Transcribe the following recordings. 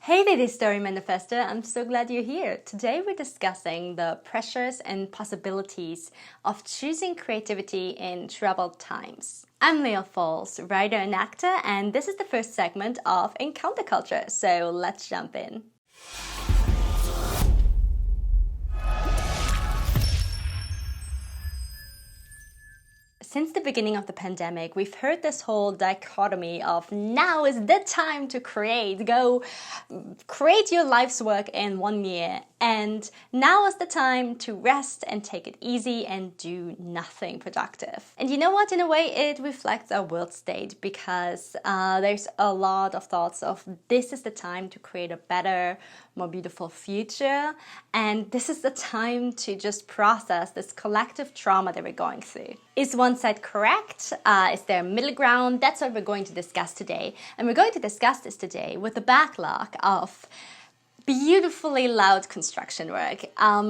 Hey Lady Story Manifestor, I'm so glad you're here. Today we're discussing the pressures and possibilities of choosing creativity in troubled times. I'm Leah Falls, writer and actor, and this is the first segment of Encounter Culture, so let's jump in. Since the beginning of the pandemic, we've heard this whole dichotomy of now is the time to create, go create your life's work in 1 year, and now is the time to rest and take it easy and do nothing productive. And you know what? In a way, it reflects our world state because there's a lot of thoughts of this is the time to create a better, more beautiful future, and this is the time to just process this collective trauma that we're going through. Is one side correct? Is there a middle ground? That's what we're going to discuss today. And we're going to discuss this today with the backlog of beautifully loud construction work,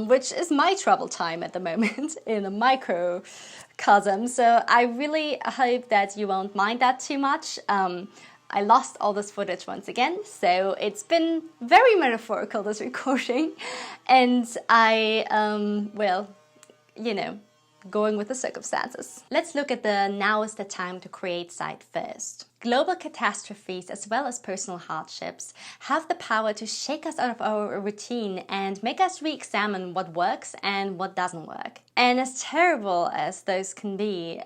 which is my trouble time at the moment in a microcosm. So I really hope that you won't mind that too much. I lost all this footage once again, so it's been very metaphorical, this recording. And going with the circumstances. Let's look at the now is the time to create side first. Global catastrophes as well as personal hardships have the power to shake us out of our routine and make us re-examine what works and what doesn't work. And as terrible as those can be,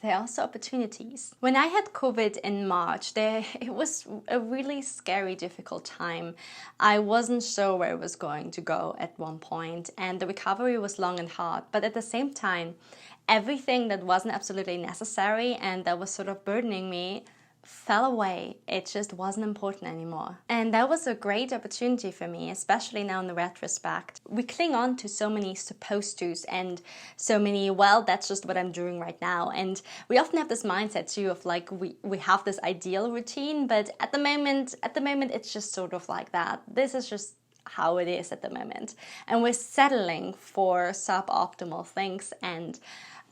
there are also opportunities. When I had COVID in March, it was a really scary, difficult time. I wasn't sure where it was going to go at one point, and the recovery was long and hard. But at the same time, everything that wasn't absolutely necessary and that was sort of burdening me fell away. It just wasn't important anymore. And that was a great opportunity for me, especially now in the retrospect. We cling on to so many supposed to's and so many, well, that's just what I'm doing right now. And we often have this mindset too of like we have this ideal routine, but at the moment it's just sort of like that. This is just how it is at the moment. And we're settling for suboptimal things and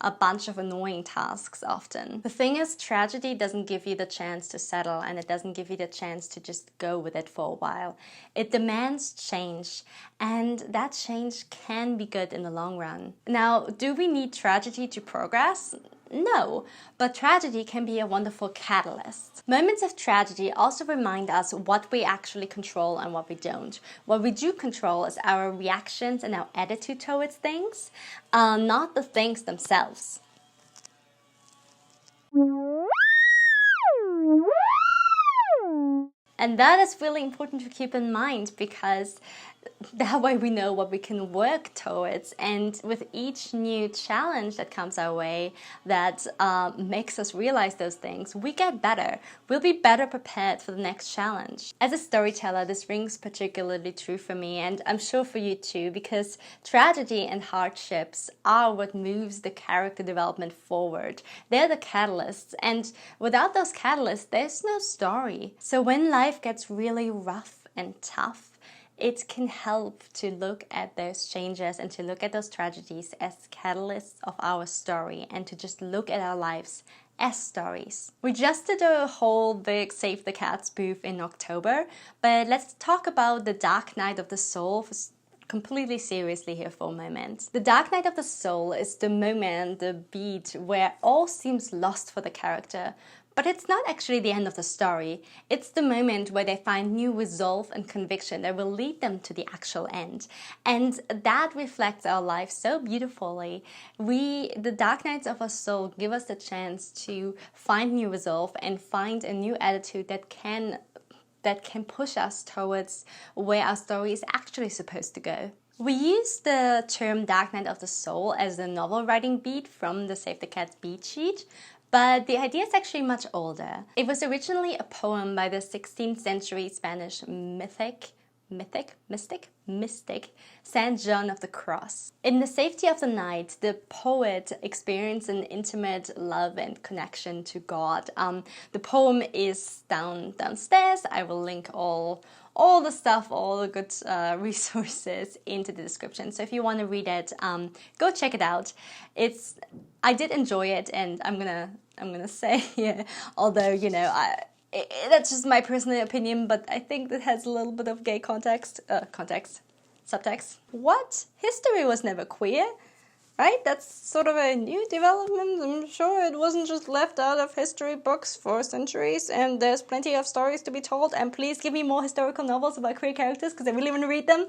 a bunch of annoying tasks often. The thing is, tragedy doesn't give you the chance to settle, and it doesn't give you the chance to just go with it for a while. It demands change, and that change can be good in the long run. Now, do we need tragedy to progress? No, but tragedy can be a wonderful catalyst. Moments of tragedy also remind us what we actually control and what we don't. What we do control is our reactions and our attitude towards things, not the things themselves. And that is really important to keep in mind because that way we know what we can work towards, and with each new challenge that comes our way that makes us realize those things, we get better. We'll be better prepared for the next challenge. As a storyteller, this rings particularly true for me, and I'm sure for you too, because tragedy and hardships are what moves the character development forward. They're the catalysts, and without those catalysts, there's no story. So when life gets really rough and tough, it can help to look at those changes and to look at those tragedies as catalysts of our story and to just look at our lives as stories. We just did a whole big Save the Cat spoof in October, but let's talk about the Dark Night of the Soul completely seriously here for a moment. The Dark Night of the Soul is the moment, the beat, where all seems lost for the character. But it's not actually the end of the story. It's the moment where they find new resolve and conviction that will lead them to the actual end. And that reflects our life so beautifully. The Dark Nights of our Soul give us the chance to find new resolve and find a new attitude that can push us towards where our story is actually supposed to go. We use the term Dark Night of the Soul as a novel writing beat from the Save the Cat beat sheet, but the idea is actually much older. It was originally a poem by the 16th century Spanish mystic, Saint John of the Cross. In the safety of the night, the poet experienced an intimate love and connection to God. The poem is downstairs. I will link all the stuff, all the good resources into the description. So if you want to read it, go check it out. I did enjoy it, and I'm gonna say, yeah, although That's just my personal opinion, but I think that has a little bit of gay subtext. What? History was never queer, right? That's sort of a new development. I'm sure it wasn't just left out of history books for centuries, and there's plenty of stories to be told, and please give me more historical novels about queer characters, because I really want to read them.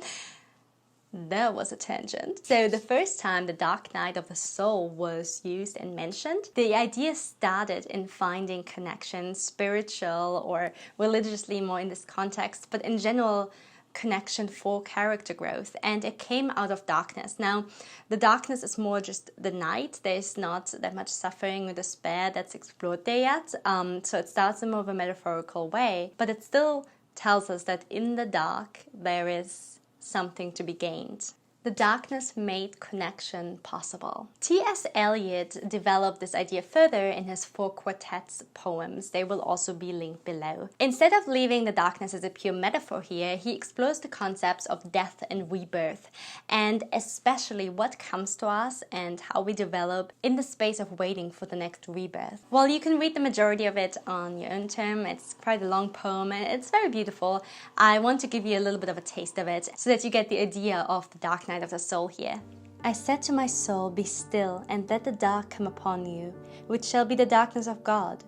That was a tangent. So the first time the dark night of the soul was used and mentioned, the idea started in finding connections, spiritual or religiously more in this context, but in general, connection for character growth, and it came out of darkness. Now, the darkness is more just the night. There's not that much suffering or despair that's explored there yet, so it starts in more of a metaphorical way, but it still tells us that in the dark there is something to be gained. The darkness made connection possible. T.S. Eliot developed this idea further in his 4 quartets poems. They will also be linked below. Instead of leaving the darkness as a pure metaphor here, he explores the concepts of death and rebirth, and especially what comes to us and how we develop in the space of waiting for the next rebirth. Well, you can read the majority of it on your own term. It's quite a long poem and it's very beautiful. I want to give you a little bit of a taste of it so that you get the idea of the dark night of the soul here. I said to my soul, be still, and let the dark come upon you, which shall be the darkness of God.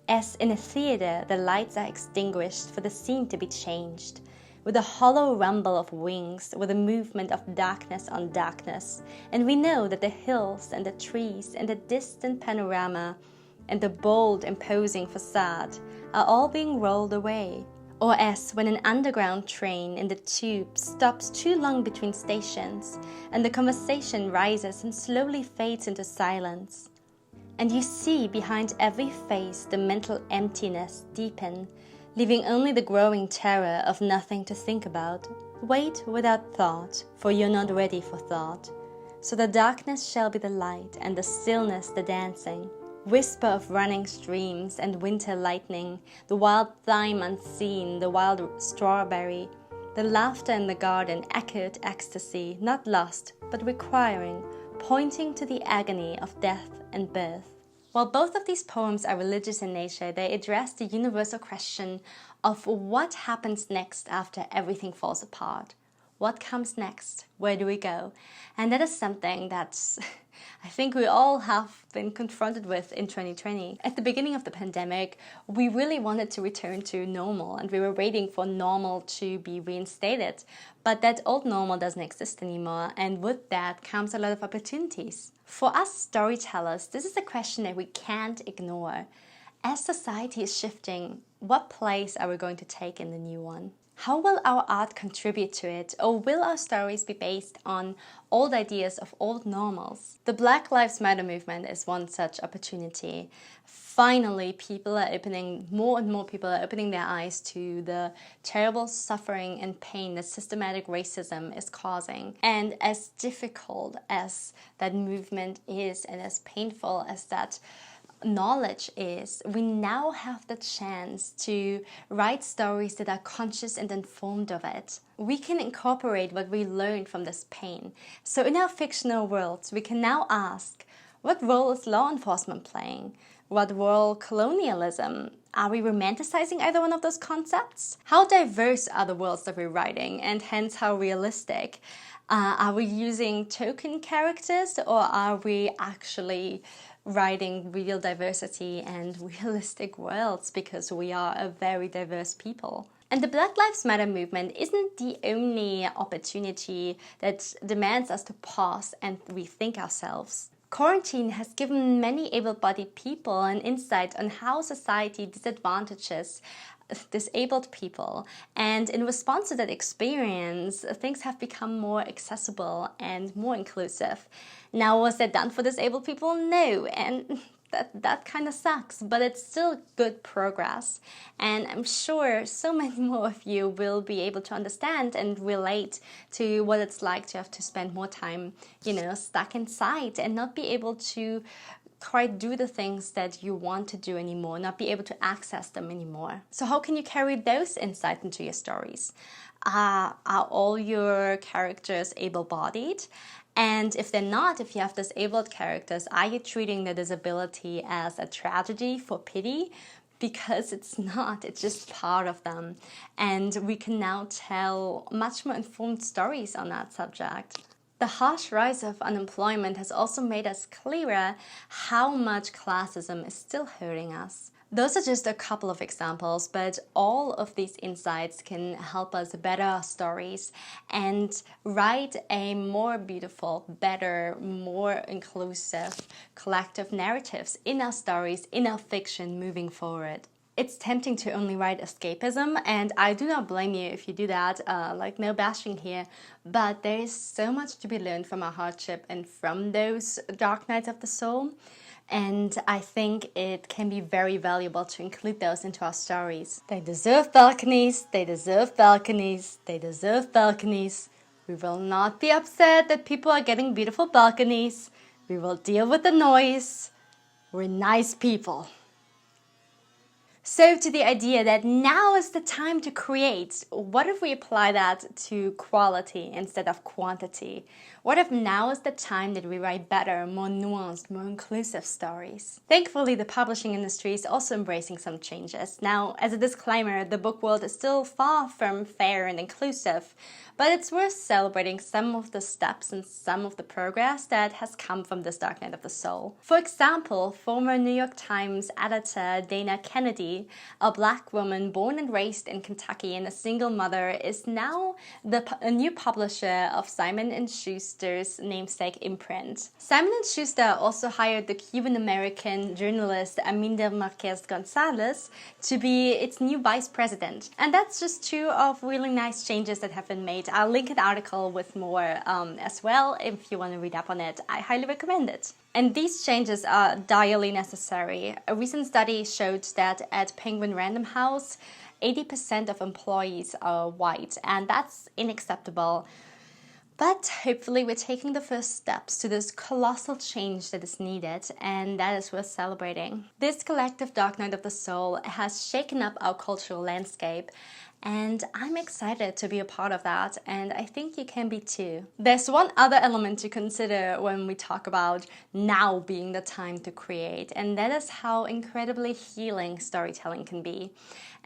As in a theatre, the lights are extinguished for the scene to be changed, with a hollow rumble of wings, with a movement of darkness on darkness, and we know that the hills and the trees and the distant panorama and the bold, imposing facade are all being rolled away. Or as when an underground train in the tube stops too long between stations and the conversation rises and slowly fades into silence. And you see behind every face the mental emptiness deepen, leaving only the growing terror of nothing to think about. Wait without thought, for you're not ready for thought. So the darkness shall be the light and the stillness the dancing. Whisper of running streams and winter lightning, the wild thyme unseen, the wild strawberry, the laughter in the garden echoed ecstasy, not lost, but requiring, pointing to the agony of death and birth. While both of these poems are religious in nature, they address the universal question of what happens next after everything falls apart. What comes next? Where do we go? And that is something that's I think we all have been confronted with in 2020. At the beginning of the pandemic, we really wanted to return to normal and we were waiting for normal to be reinstated. But that old normal doesn't exist anymore, and with that comes a lot of opportunities. For us storytellers, this is a question that we can't ignore. As society is shifting, what place are we going to take in the new one? How will our art contribute to it, or will our stories be based on old ideas of old normals? The Black Lives Matter movement is one such opportunity. Finally, more and more people are opening their eyes to the terrible suffering and pain that systematic racism is causing. And as difficult as that movement is, and as painful as that knowledge is, we now have the chance to write stories that are conscious and informed of it. We can incorporate what we learned from this pain. So in our fictional worlds, we can now ask, what role is law enforcement playing? What role colonialism? Are we romanticizing either one of those concepts? How diverse are the worlds that we're writing, and hence how realistic? Are we using token characters, or are we actually writing real diversity and realistic worlds, because we are a very diverse people? And the Black Lives Matter movement isn't the only opportunity that demands us to pause and rethink ourselves. Quarantine has given many able-bodied people an insight on how society disadvantages disabled people, and in response to that experience, things have become more accessible and more inclusive. Now, was that done for disabled people? No, and that kind of sucks, but it's still good progress. And I'm sure so many more of you will be able to understand and relate to what it's like to have to spend more time, stuck inside and not be able to quite do the things that you want to do anymore, not be able to access them anymore. So how can you carry those insights into your stories? Are all your characters able-bodied? And if they're not, if you have disabled characters, are you treating the disability as a tragedy for pity? because it's not. It's just part of them. And we can now tell much more informed stories on that subject. The harsh rise of unemployment has also made us clearer how much classism is still hurting us. Those are just a couple of examples, but all of these insights can help us better our stories and write a more beautiful, better, more inclusive, collective narratives in our stories, in our fiction moving forward. It's tempting to only write escapism, and I do not blame you if you do that, no bashing here, but there is so much to be learned from our hardship and from those dark nights of the soul. And I think it can be very valuable to include those into our stories. They deserve balconies, they deserve balconies, they deserve balconies. We will not be upset that people are getting beautiful balconies. We will deal with the noise. We're nice people. So to the idea that now is the time to create, what if we apply that to quality instead of quantity? What if now is the time that we write better, more nuanced, more inclusive stories? Thankfully, the publishing industry is also embracing some changes. Now, as a disclaimer, the book world is still far from fair and inclusive, but it's worth celebrating some of the steps and some of the progress that has come from this dark night of the soul. For example, former New York Times editor Dana Kennedy, a Black woman born and raised in Kentucky and a single mother, is now a new publisher of Simon & Schuster's namesake imprint. Simon & Schuster also hired the Cuban-American journalist Aminda Marquez Gonzalez to be its new vice president. And that's just two of really nice changes that have been made. I'll link an article with more as well if you want to read up on it. I highly recommend it. And these changes are direly necessary. A recent study showed that at Penguin Random House, 80% of employees are white, and that's unacceptable. But hopefully we're taking the first steps to this colossal change that is needed, and that is worth celebrating. This collective dark night of the soul has shaken up our cultural landscape, and I'm excited to be a part of that, and I think you can be too. There's one other element to consider when we talk about now being the time to create, and that is how incredibly healing storytelling can be.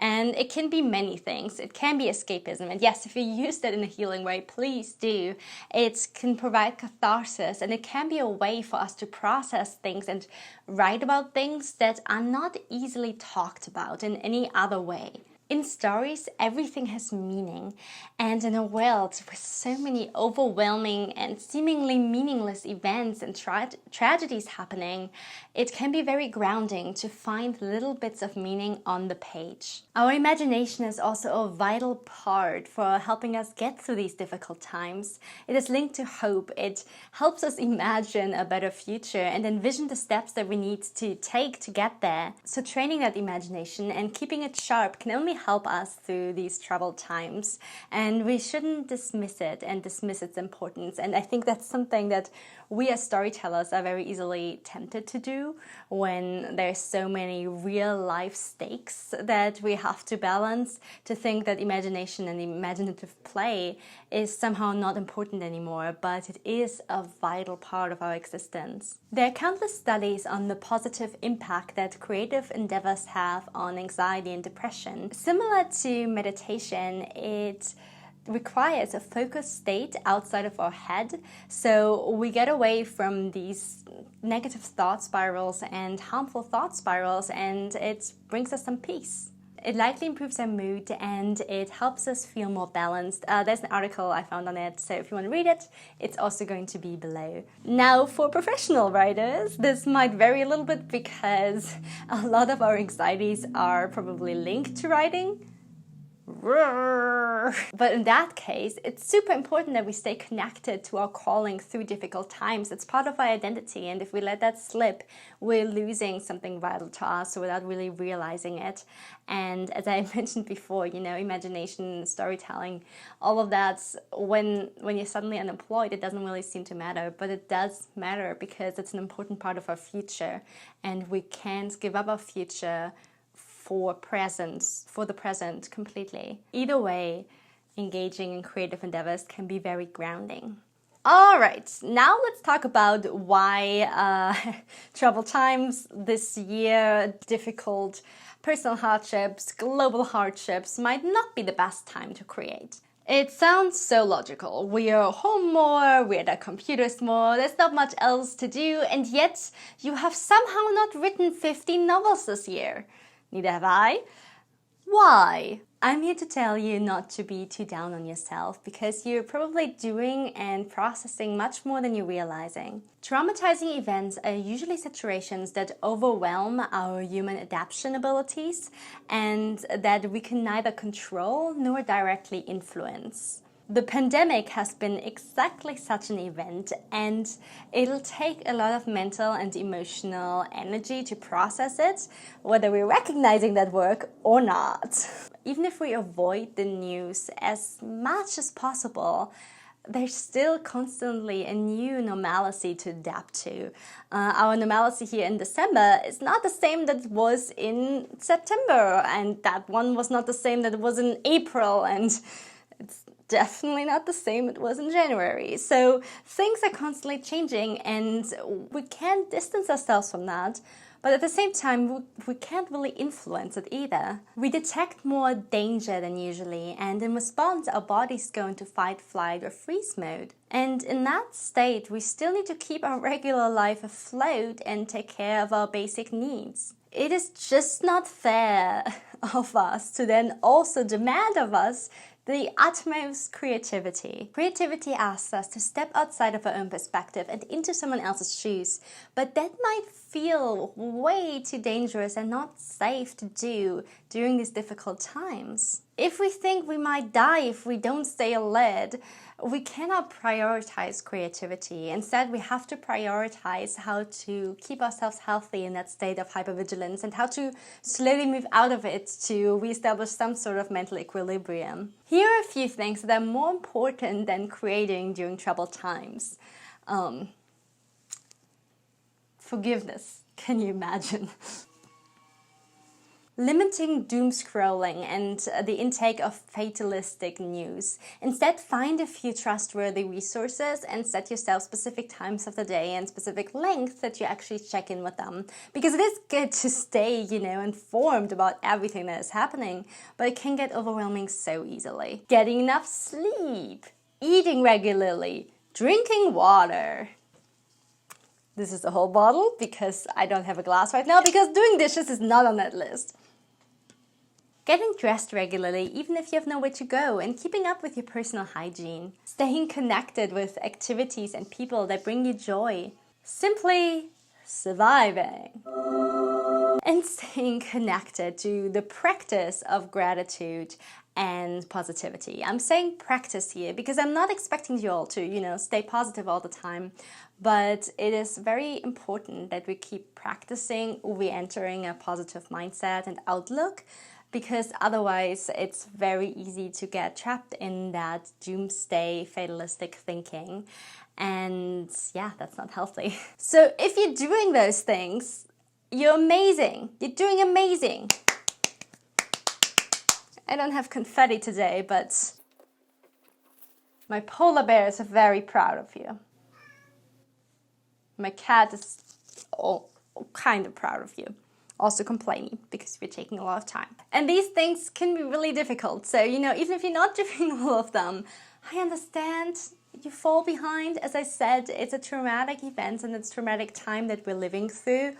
And it can be many things. It can be escapism, and yes, if you use that in a healing way, please do. It can provide catharsis, and it can be a way for us to process things and write about things that are not easily talked about in any other way. In stories, everything has meaning, and in a world with so many overwhelming and seemingly meaningless events and tragedies happening, it can be very grounding to find little bits of meaning on the page. Our imagination is also a vital part for helping us get through these difficult times. It is linked to hope. It helps us imagine a better future and envision the steps that we need to take to get there. So training that imagination and keeping it sharp can only help us through these troubled times, and we shouldn't dismiss it and dismiss its importance. And I think that's something that we as storytellers are very easily tempted to do when there's so many real life stakes that we have to balance, to think that imagination and imaginative play is somehow not important anymore, but it is a vital part of our existence. There are countless studies on the positive impact that creative endeavors have on anxiety and depression. Similar to meditation, it requires a focused state outside of our head, so we get away from these negative thought spirals and harmful thought spirals, and it brings us some peace. It likely improves our mood, and it helps us feel more balanced. There's an article I found on it, so if you want to read it, it's also going to be below. Now, for professional writers, this might vary a little bit because a lot of our anxieties are probably linked to writing. But in that case, it's super important that we stay connected to our calling through difficult times. It's part of our identity, and if we let that slip, we're losing something vital to us without really realizing it. And as I mentioned before, imagination, storytelling, all of that, when you're suddenly unemployed, it doesn't really seem to matter, but it does matter because it's an important part of our future, and we can't give up our future for the present completely. Either way, engaging in creative endeavors can be very grounding. All right, now let's talk about why troubled times this year, difficult personal hardships, global hardships might not be the best time to create. It sounds so logical. We are home more, we're at our computers more, there's not much else to do, and yet you have somehow not written 15 novels this year. Neither have I. Why? I'm here to tell you not to be too down on yourself, because you're probably doing and processing much more than you're realizing. Traumatizing events are usually situations that overwhelm our human adaptation abilities and that we can neither control nor directly influence. The pandemic has been exactly such an event, and it'll take a lot of mental and emotional energy to process it, whether we're recognizing that work or not. Even if we avoid the news as much as possible, there's still constantly a new normalcy to adapt to. Our normalcy here in December is not the same that it was in September, and that one was not the same that it was in April, and it's definitely not the same it was in January. So things are constantly changing, and we can't distance ourselves from that. But at the same time, we can't really influence it either. We detect more danger than usually, and in response, our bodies go into fight, flight, or freeze mode. And in that state, we still need to keep our regular life afloat and take care of our basic needs. It is just not fair of us to then also demand of us the utmost creativity. Creativity asks us to step outside of our own perspective and into someone else's shoes, but that might feel way too dangerous and not safe to do during these difficult times. If we think we might die if we don't stay alert, we cannot prioritize creativity. Instead, we have to prioritize how to keep ourselves healthy in that state of hypervigilance and how to slowly move out of it to reestablish some sort of mental equilibrium. Here are a few things that are more important than creating during troubled times. Forgiveness. Can you imagine? Limiting doom scrolling and the intake of fatalistic news. Instead, find a few trustworthy resources and set yourself specific times of the day and specific lengths that you actually check in with them. Because it is good to stay, informed about everything that is happening, but it can get overwhelming so easily. Getting enough sleep, eating regularly, drinking water. This is a whole bottle because I don't have a glass right now, because doing dishes is not on that list. Getting dressed regularly, even if you have nowhere to go, and keeping up with your personal hygiene. Staying connected with activities and people that bring you joy. Simply surviving. And staying connected to the practice of gratitude and positivity. I'm saying practice here because I'm not expecting you all to, stay positive all the time. But it is very important that we keep practicing re-entering a positive mindset and outlook, because otherwise it's very easy to get trapped in that doomsday fatalistic thinking. And yeah, that's not healthy. So if you're doing those things, you're amazing. You're doing amazing. I don't have confetti today, but my polar bear is very proud of you. My cat is all kind of proud of you. Also complaining because you're taking a lot of time. And these things can be really difficult. So, even if you're not doing all of them, I understand you fall behind. As I said, it's a traumatic event and it's a traumatic time that we're living through.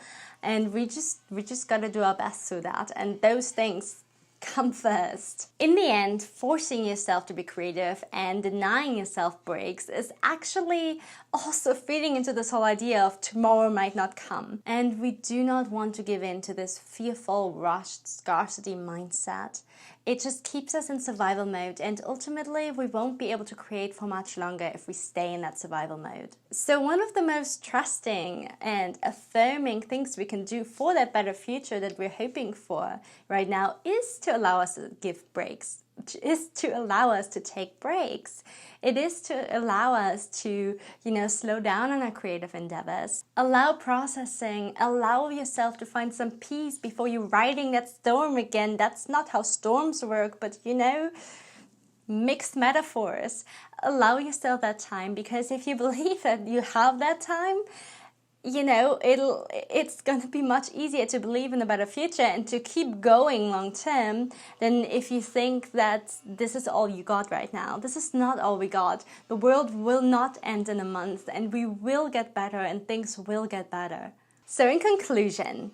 And we just gotta do our best through that. And those things come first. In the end, forcing yourself to be creative and denying yourself breaks is actually also feeding into this whole idea of tomorrow might not come. And we do not want to give in to this fearful, rushed scarcity mindset. It just keeps us in survival mode, and ultimately we won't be able to create for much longer if we stay in that survival mode. So one of the most trusting and affirming things we can do for that better future that we're hoping for right now is to allow us to give breaks, is to allow us to take breaks. It is to allow us to, slow down on our creative endeavors. Allow processing, allow yourself to find some peace before you're riding that storm again. That's not how storms work, but mixed metaphors. Allow yourself that time, because if you believe that you have that time, it's going to be much easier to believe in a better future and to keep going long term than if you think that this is all you got right now. This is not all we got. The world will not end in a month, and we will get better, and things will get better. So in conclusion,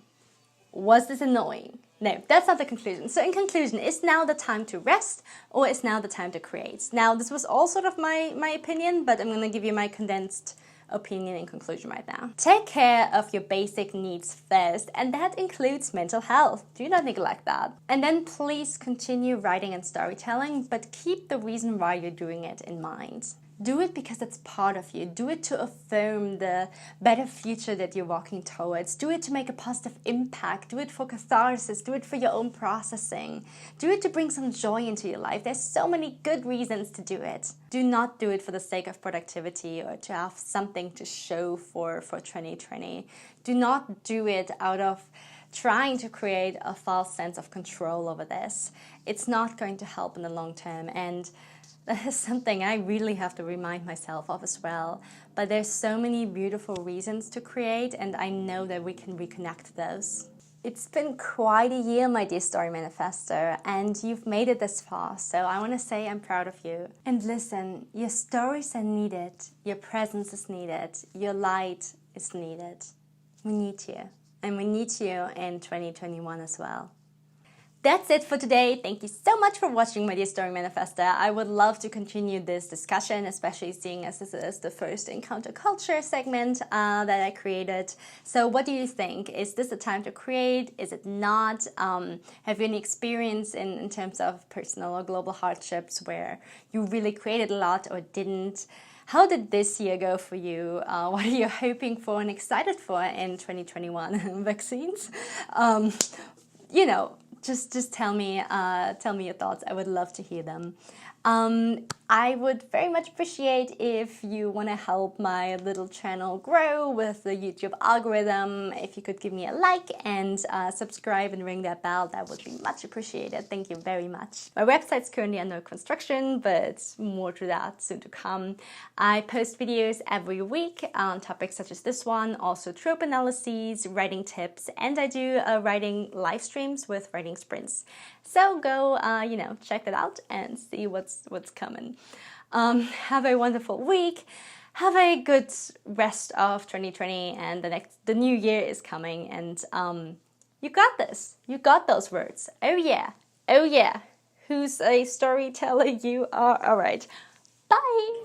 was this annoying? No, that's not the conclusion. So in conclusion, is now the time to rest, or is now the time to create? Now, this was all sort of my opinion, but I'm going to give you my condensed opinion in conclusion right now. Take care of your basic needs first, and that includes mental health. Do not neglect that. And then please continue writing and storytelling, but keep the reason why you're doing it in mind. Do it because it's part of you. Do it to affirm the better future that you're walking towards. Do it to make a positive impact. Do it for catharsis. Do it for your own processing. Do it to bring some joy into your life. There's so many good reasons to do it. Do not do it for the sake of productivity or to have something to show for 2020. Do not do it out of trying to create a false sense of control over this. It's not going to help in the long term, and that is something I really have to remind myself of as well. But there's so many beautiful reasons to create, and I know that we can reconnect those. It's been quite a year, my dear Story Manifestor, and you've made it this far, so I want to say I'm proud of you. And listen, your stories are needed, your presence is needed, your light is needed. We need you, and we need you in 2021 as well. That's it for today. Thank you so much for watching, my dear Story Manifestor. I would love to continue this discussion, especially seeing as this is the first Encounter Culture segment that I created. So what do you think? Is this a time to create? Is it not? Have you any experience in terms of personal or global hardships where you really created a lot or didn't? How did this year go for you? What are you hoping for and excited for in 2021? Vaccines? Just tell me your thoughts. I would love to hear them. I would very much appreciate if you want to help my little channel grow with the YouTube algorithm. If you could give me a like and subscribe and ring that bell, that would be much appreciated. Thank you very much. My website's currently under construction, but more to that soon to come. I post videos every week on topics such as this one, also trope analyses, writing tips, and I do writing live streams with writing sprints. So go, check that out and see what's coming. Have a wonderful week. Have a good rest of 2020, and the new year is coming, and you got this. You got those words. Oh yeah. Oh yeah. Who's a storyteller? You are. All right. Bye.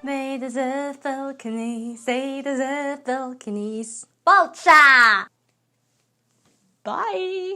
They deserve balconies, they deserve balconies. Balcha! Bye!